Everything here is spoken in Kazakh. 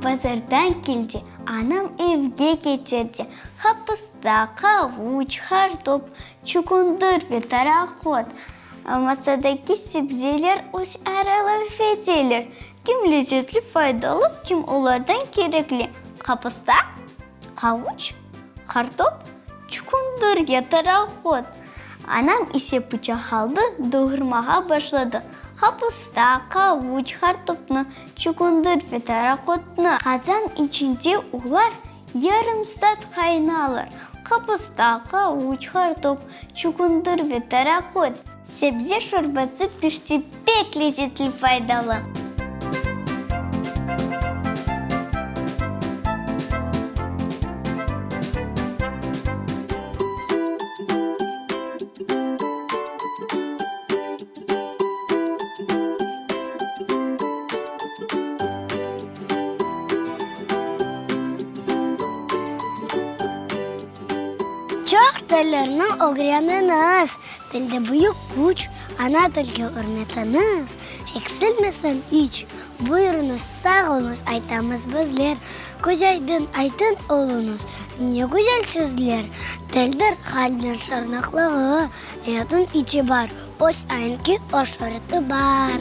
базардан келді, анам evге кетерде. Хапыста, қауыч, картоп, чукундыр ве тарақот. Масадаки себзелер өз аралық феделер. Кім лезетлі файдалы, кім олардан керекли. Хапыста, қауыч, картоп, чукундыр ве тарақот. Анам исе бычақ алды, доғырмаға башлады. Хапыста, қауыч, картопны, чукундыр ве тарақотны қазан içінде олар ярым саат қайналар. Хапыста, қауыч, картоп, чукундыр ве тарақот. Себзе шорбасы піште пек лезетлі файдалы. Çok dillerinin öğreniniz. Dilde büyük güç, ana dilge örnetiniz. Eksilmesin hiç. Buyurunuz, sağ olunuz, aytamız bizler. Güzeydin, aytın olunuz. Ne güzel sözler. Dildir kalbin şarnaklığı. Yadın içi var. Öz ayınki o şartı var.